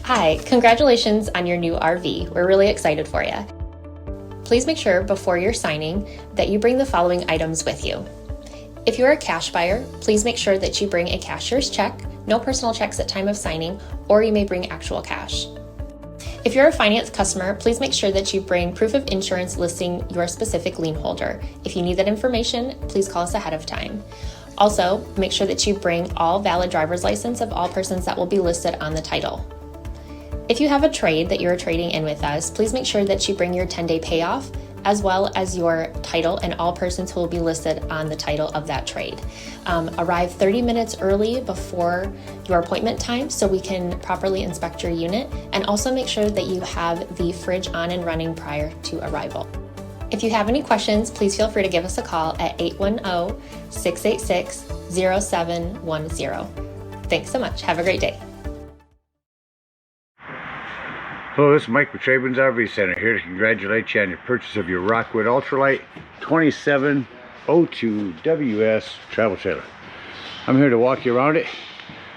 Hi, congratulations on your new RV. We're really excited for you. Please make sure before you're signing that you bring the following items with you. If you're a cash buyer, please make sure that you bring a cashier's check, no personal checks at time of signing, or you may bring actual cash. If you're a finance customer, please make sure that you bring proof of insurance listing your specific lien holder. If you need that information, please call us ahead of time. Also, make sure that you bring all valid driver's license of all persons that will be listed on the title. If you have a trade that you're trading in with us, please make sure that you bring your 10-day payoff as well as your title and all persons who will be listed on the title of that trade. Arrive 30 minutes early before your appointment time so we can properly inspect your unit, and also make sure that you have the fridge on and running prior to arrival. If you have any questions, please feel free to give us a call at 810-686-0710. Thanks so much. Have a great day. Hello, this is Mike with TradeWinds RV Center, here to congratulate you on your purchase of your Rockwood Ultralite 2702 WS travel trailer. I'm here to walk you around it,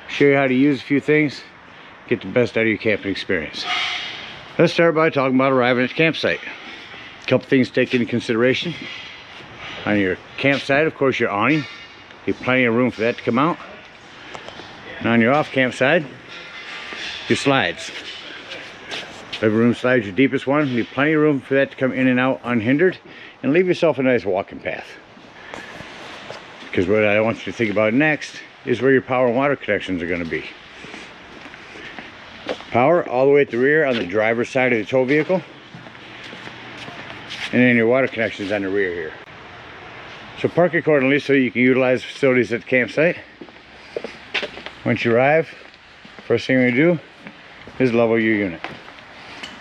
show you how to use a few things, get the best out of your camping experience. Let's start by talking about arriving at the campsite. A couple things to take into consideration. On your campsite, of course, your awning. You have plenty of room for that to come out. And on your off campsite, your slides. Every room slide's your deepest one. You have plenty of room for that to come in and out unhindered, and leave yourself a nice walking path. Because what I want you to think about next is where your power and water connections are going to be. Power all the way at the rear on the driver's side of the tow vehicle, and then your water connections on the rear here. So park accordingly so you can utilize facilities at the campsite. Once you arrive, first thing we do is level your unit.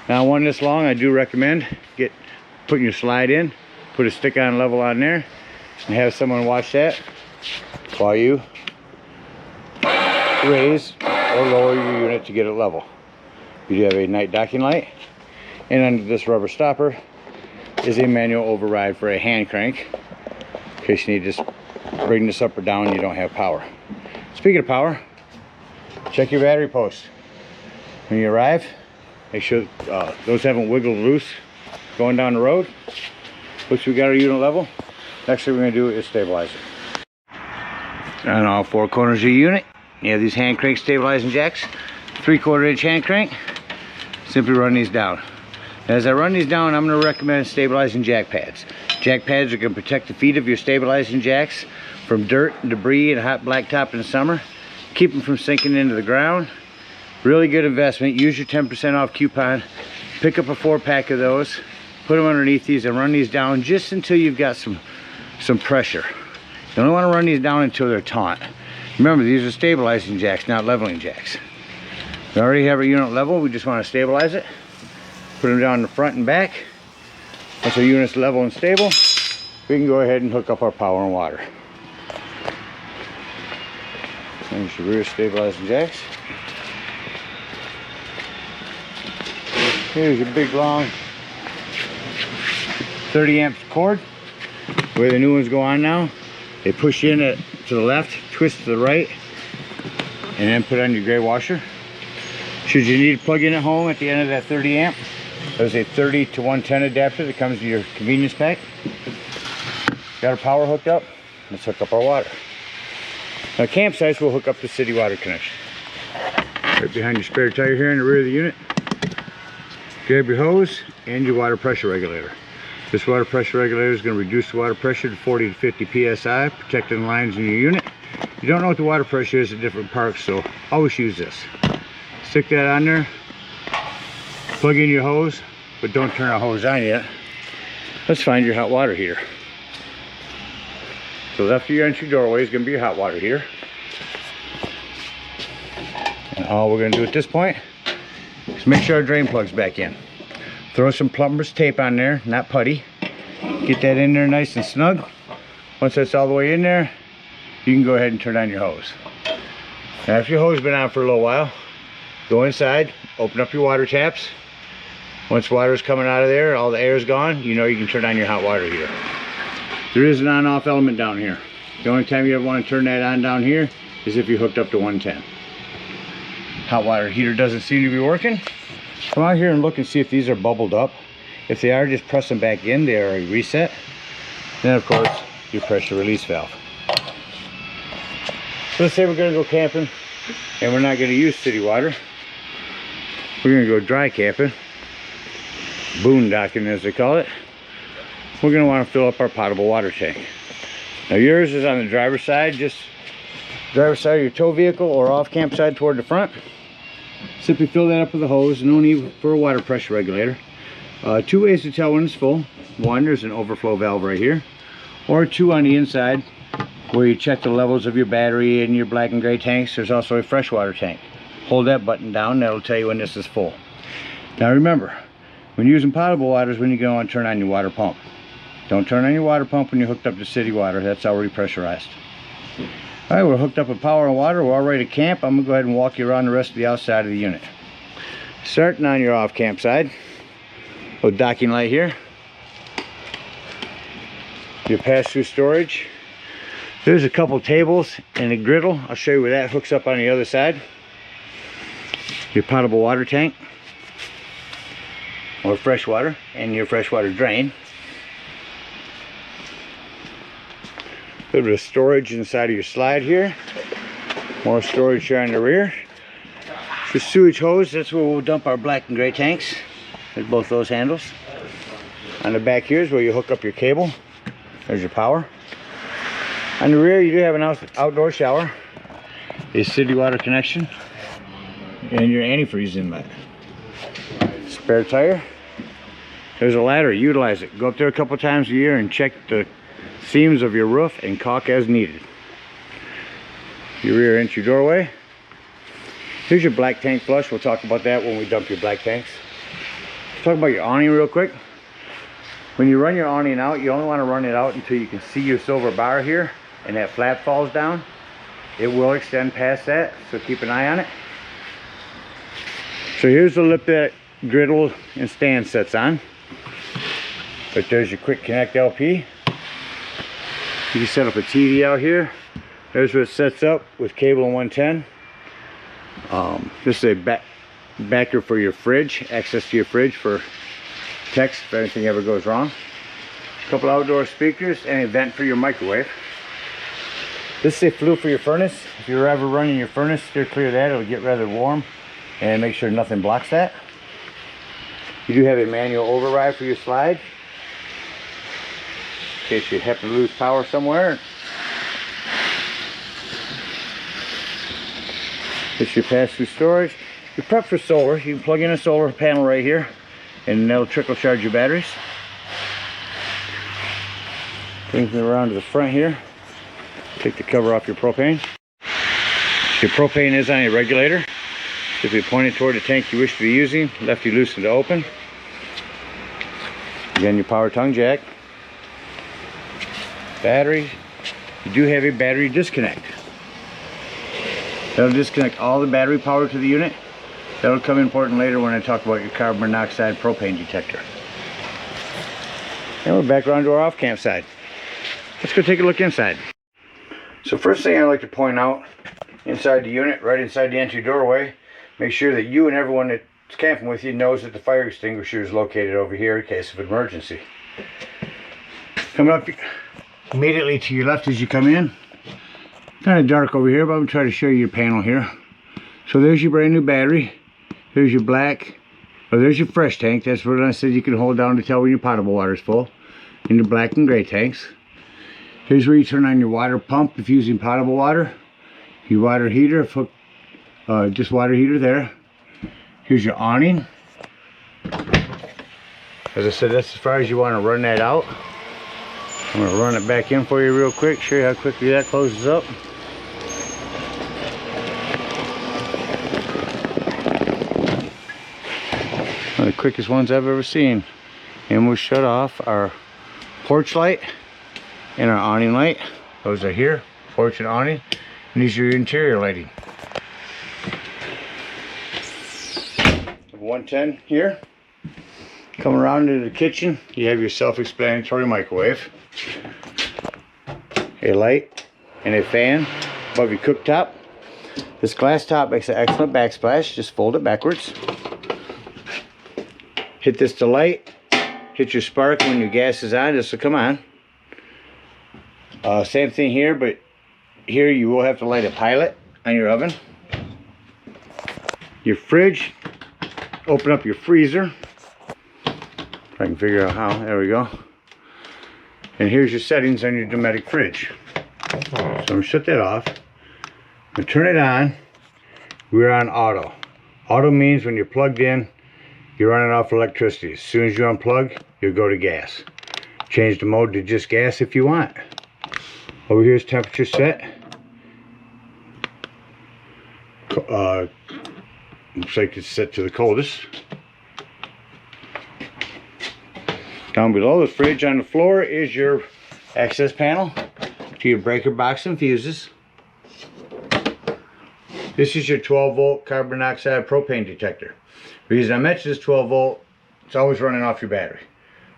Now, one this long, I do recommend putting your slide in, put a stick on level on there, and have someone watch that while you raise or lower your unit to get it level. You do have a night docking light, and under this rubber stopper is a manual override for a hand crank in case you need to bring this up or down and you don't have power. Speaking of power, check your battery post. When you arrive, make sure those haven't wiggled loose going down the road. Once we got our unit level, next thing we're going to do is stabilize it. On all four corners of your unit, you have these hand crank stabilizing jacks. 3/4 inch hand crank. Simply run these down. As I run these down, I'm going to recommend stabilizing jack pads. Jack pads are going to protect the feet of your stabilizing jacks from dirt, debris, and hot blacktop in the summer. Keep them from sinking into the ground. Really good investment. Use your 10% off coupon. Pick up a 4-pack of those, put them underneath these, and run these down just until you've got some pressure. You only want to run these down until they're taut. Remember, these are stabilizing jacks, not leveling jacks. We already have our unit level. We just want to stabilize it. Put them down in the front and back. Once our unit's level and stable, we can go ahead and hook up our power and water. There's your rear stabilizing jacks. Here's your big long 30 amp cord. Where the new ones go on now, they push in to the left, twist to the right, and then put on your gray washer. Should you need to plug in at home at the end of that 30 amp, there's a 30 to 110 adapter that comes in your convenience pack. Got our power hooked up, let's hook up our water. Now campsites will hook up the city water connection. Right behind your spare tire here in the rear of the unit. Grab your hose and your water pressure regulator. This water pressure regulator is going to reduce the water pressure to 40 to 50 psi, protecting the lines in your unit. You don't know what the water pressure is at different parks, so always use this. Stick that on there, plug in your hose, but don't turn the hose on yet. Let's find your hot water heater. So left of your entry doorway is going to be your hot water heater. And all we're going to do at this point is make sure our drain plug's back in. Throw some plumber's tape on there, not putty. Get that in there nice and snug. Once that's all the way in there, you can go ahead and turn on your hose. Now if your hose has been on for a little while, go inside, open up your water taps. Once water's coming out of there, all the air is gone, you know you can turn on your hot water heater. There is an on-off element down here. The only time you ever want to turn that on down here is if you're hooked up to 110. hot water heater doesn't seem to be working, come out here and look and see if these are bubbled up. If they are, just press them back in. They are reset. Then of course you press the release valve. So let's say we're going to go camping and we're not going to use city water. We're going to go dry camping, boondocking as they call it. We're going to want to fill up our potable water tank. Now yours is on the driver's side, just driver's side of your tow vehicle or off camp side toward the front. Simply fill that up with a hose. No need for a water pressure regulator. Two ways to tell when it's full. One, there's an overflow valve right here, or two on the inside where you check the levels of your battery and your black and gray tanks. There's also a freshwater tank. Hold that button down, that'll tell you when this is full. Now remember, when using potable water is when you go and turn on your water pump. Don't turn on your water pump when you're hooked up to city water. That's already pressurized. All right, we're hooked up with power and water. We're all ready to camp. I'm gonna go ahead and walk you around the rest of the outside of the unit. Starting on your off camp side, little docking light here. Your pass-through storage. There's a couple tables and a griddle. I'll show you where that hooks up on the other side. Your potable water tank or fresh water and your freshwater drain. A little bit of storage inside of your slide here. More storage here on the rear. The sewage hose, that's where we'll dump our black and gray tanks. There's both those handles. On the back here is where you hook up your cable. There's your power. On the rear you do have an outdoor shower, a city water connection, and your antifreeze inlet. Spare tire. There's a ladder, utilize it. Go up there a couple times a year and check the seams of your roof and caulk as needed. Your rear entry doorway. Here's your black tank flush. We'll talk about that when we dump your black tanks. Let's talk about your awning real quick. When you run your awning out, you only want to run it out until you can see your silver bar here and that flap falls down. It will extend past that, so keep an eye on it. So here's the lip that griddle and stand sets on. But there's your quick connect LP. You can set up a TV out here. There's where it sets up with cable and 110. This is a backer for your fridge, access to your fridge for text if anything ever goes wrong. A couple outdoor speakers and a vent for your microwave. This is a flue for your furnace. If you're ever running your furnace, steer clear of that. It'll get rather warm, and make sure nothing blocks that. You do have a manual override for your slide in case you happen to lose power somewhere. This is your pass-through storage. You're prepped for solar. You can plug in a solar panel right here and that'll trickle charge your batteries. Brings me around to the front here. Take the cover off your propane. Your propane is on a regulator. If you point it toward the tank you wish to be using, lefty loosen to open. Again, your power tongue jack. Battery. You do have a battery disconnect. That'll disconnect all the battery power to the unit. That'll come important later when I talk about your carbon monoxide propane detector. And we're back around to our off camp side. Let's go take a look inside. So first thing I like to point out, inside the unit, right inside the entry doorway, make sure that you and everyone that's camping with you knows that the fire extinguisher is located over here in case of emergency. Coming up immediately to your left as you come in. Kind of dark over here, but I'm going to try to show you your panel here. So there's your brand new battery. There's your black, or there's your fresh tank. That's what I said you can hold down to tell when your potable water is full. And your black and gray tanks. Here's where you turn on your water pump if using potable water. Your water heater, just water heater there. Here's your awning. As I said, that's as far as you want to run that out. I'm going to run it back in for you real quick, show you how quickly that closes up. One of the quickest ones I've ever seen. And we'll shut off our porch light and our awning light. Those are here, porch and awning. And these are your interior lighting. 110 here. Come around to the kitchen, you have your self-explanatory microwave, a light and a fan above your cooktop. This glass top makes an excellent backsplash. Just fold it backwards. Hit this to light. Hit your spark when your gas is on. This will come on. Same thing here, but here you will have to light a pilot on your oven. Your fridge. Open up your freezer. If I can figure out how. There we go. And here's your settings on your Dometic fridge. So I'm going to shut that off. I'm going to turn it on. We're on auto. Auto means when you're plugged in, you're running off electricity. As soon as you unplug, you'll go to gas. Change the mode to just gas if you want. Over here is temperature set. Looks like it's set to the coldest. Down below the fridge on the floor is your access panel to your breaker box and fuses. This is your 12 volt carbon monoxide propane detector. The reason I mentioned this 12 volt, it's always running off your battery.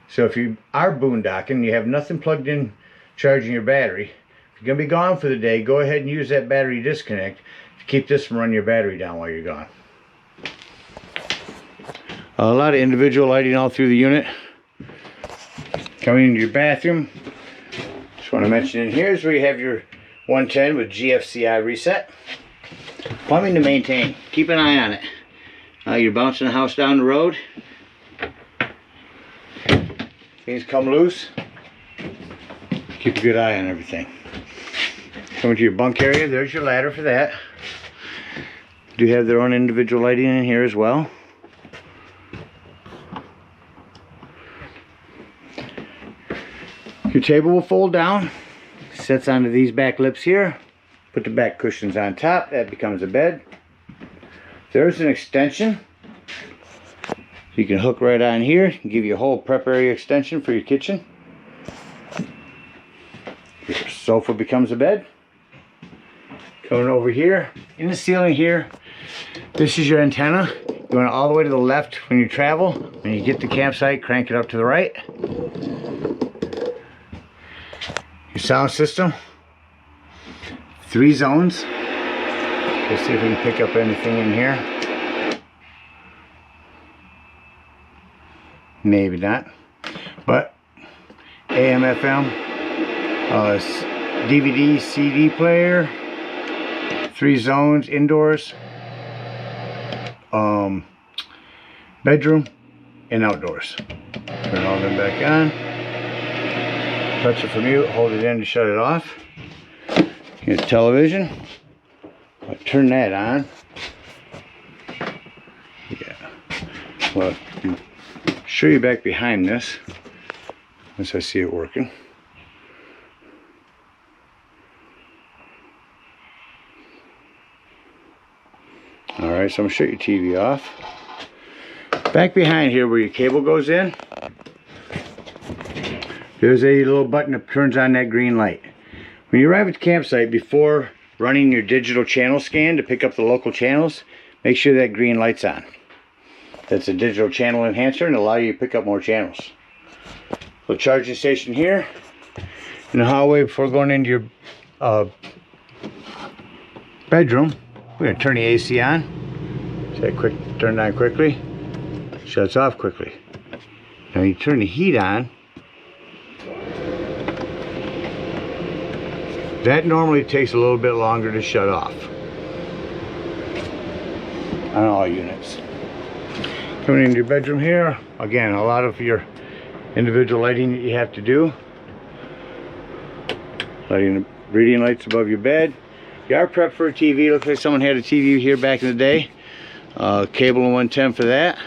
So if you are boondocking, you have nothing plugged in charging your battery, if you're going to be gone for the day, go ahead and use that battery disconnect to keep this from running your battery down while you're gone. A lot of individual lighting all through the unit. Coming into your bathroom, just want to mention in here is where you have your 110 with GFCI reset. Plumbing to maintain. Keep an eye on it. You're bouncing the house down the road. Things come loose. Keep a good eye on everything. Coming to your bunk area, there's your ladder for that. Do have their own individual lighting in here as well. Your table will fold down, sets onto these back lips here. Put the back cushions on top, that becomes a bed. There's an extension. You can hook right on here and give you a whole prep area extension for your kitchen. Your sofa becomes a bed. Coming over here, in the ceiling here, this is your antenna. You want it all the way to the left when you travel. When you get to the campsite, crank it up to the right. Your sound system, 3 zones. Let's see if we can pick up anything in here. Maybe not, but AM, FM, DVD, CD player, 3 zones, indoors, bedroom, and outdoors. Turn all them back on. Touch it for mute, hold it in to shut it off. Your television. I'll turn that on. Yeah. Well, I'll show you back behind this once I see it working. Alright, so I'm going to shut your TV off. Back behind here where your cable goes in, there's a little button that turns on that green light. When you arrive at the campsite, before running your digital channel scan to pick up the local channels, make sure that green light's on. That's a digital channel enhancer and allow you to pick up more channels. So charging station here in the hallway before going into your bedroom. We're going to turn the AC on. So that quick, turn it on quickly. Shuts off quickly. Now you turn the heat on. That normally takes a little bit longer to shut off on all units. Coming into your bedroom here, again, a lot of your individual lighting that you have to do. Lighting the reading lights above your bed. You are prepped for a TV. Looks like someone had a TV here back in the day. Cable and 110 for that.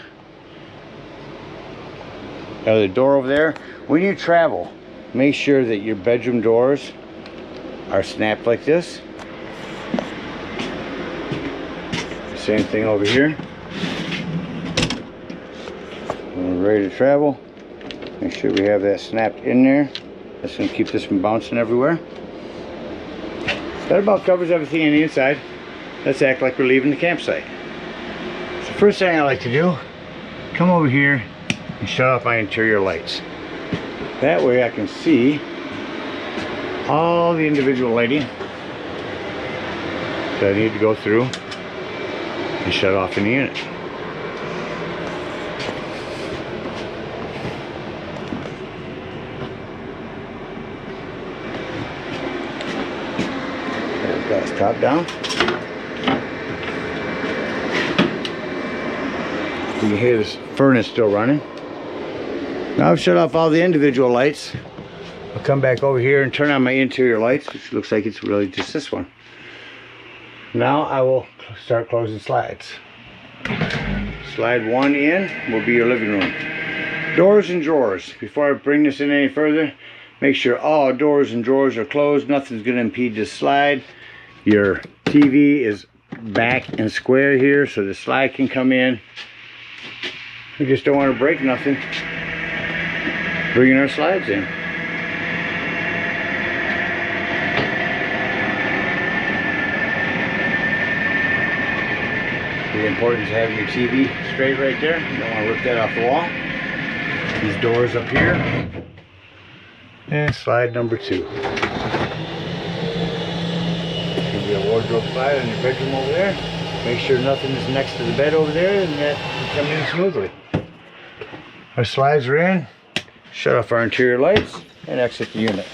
Got the door over there. When you travel, make sure that your bedroom doors are snapped like this. Same thing over here. When we're ready to travel, make sure we have that snapped in there. That's going to keep this from bouncing everywhere. That about covers everything on the inside. Let's act like we're leaving the campsite. So first thing I like to do, come over here and shut off my interior lights. That way I can see all the individual lighting that I need to go through and shut off in the unit. Glass top down. You can hear this furnace still running. Now I've shut off all the individual lights. I'll come back over here and turn on my interior lights, which looks like it's really just this one. Now I will start closing slides. Slide 1 in will be your living room. Doors and drawers. Before I bring this in any further, make sure all doors and drawers are closed. Nothing's going to impede this slide. Your TV is back and square here so the slide can come in. We just don't want to break nothing bringing our slides in. The importance of having your TV straight right there. You don't want to rip that off the wall. These doors up here. And slide number 2. There'll be a wardrobe slide in your bedroom over there. Make sure nothing is next to the bed over there and that can come in smoothly. Our slides are in. Shut off our interior lights and exit the unit.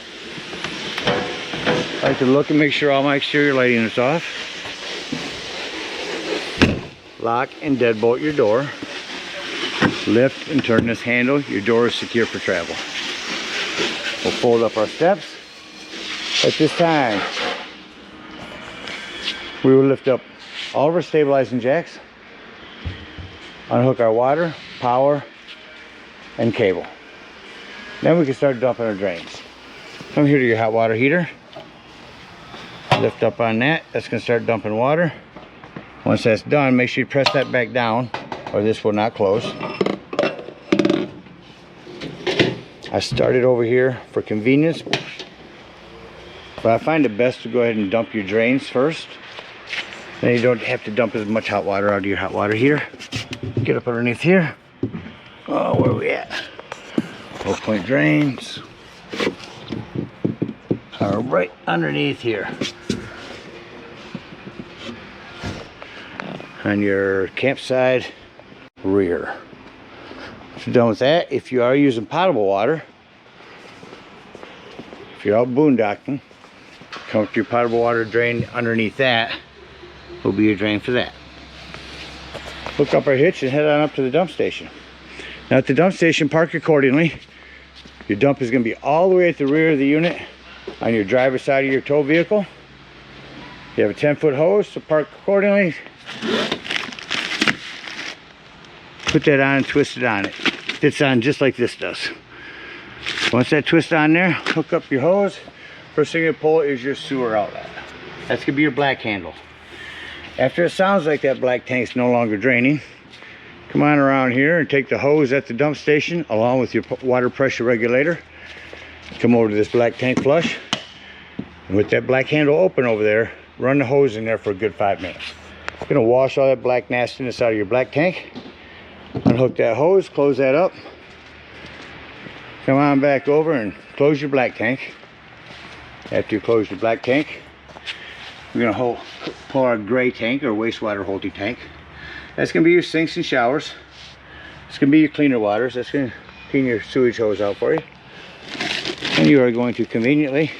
I like to look and make sure all my exterior lighting is off. Lock and deadbolt your door. Lift and turn this handle. Your door is secure for travel. We'll fold up our steps. At this time, we will lift up all of our stabilizing jacks, unhook our water, power, and cable. Then we can start dumping our drains. Come here to your hot water heater. Lift up on that. That's going to start dumping water. Once that's done, make sure you press that back down or this will not close. I started over here for convenience, but I find it best to go ahead and dump your drains first. Then you don't have to dump as much hot water out of your hot water heater. Get up underneath here. Oh, where are we at? 4-point drains are right underneath here. On your campsite rear. If you're done with that, if you are using potable water, if you're out boondocking, come up to your potable water drain underneath that will be your drain for that. Hook up our hitch and head on up to the dump station. Now at the dump station, park accordingly. Your dump is going to be all the way at the rear of the unit on your driver's side of your tow vehicle. You have a 10-foot hose, so park accordingly. Put that on and twist it on. It fits on just like this does. Once that twists on there, hook up your hose. First thing you pull is your sewer outlet. That's going to be your black handle. After it sounds like that black tank's no longer draining, come on around here and take the hose at the dump station along with your water pressure regulator. Come over to this black tank flush. And with that black handle open over there, run the hose in there for a good 5 minutes. You're going to wash all that black nastiness out of your black tank. Unhook that hose, close that up. Come on back over and close your black tank. After you close your black tank, we're going to pull our gray tank or wastewater holding tank. That's going to be your sinks and showers. It's going to be your cleaner waters. That's going to clean your sewage hose out for you. And you are going to conveniently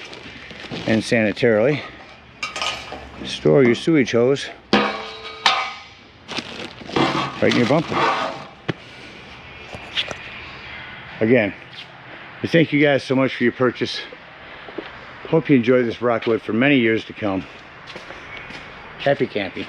and sanitarily store your sewage hose right in your bumper. Again, I thank you guys so much for your purchase. Hope you enjoy this Rockwood for many years to come. Happy camping.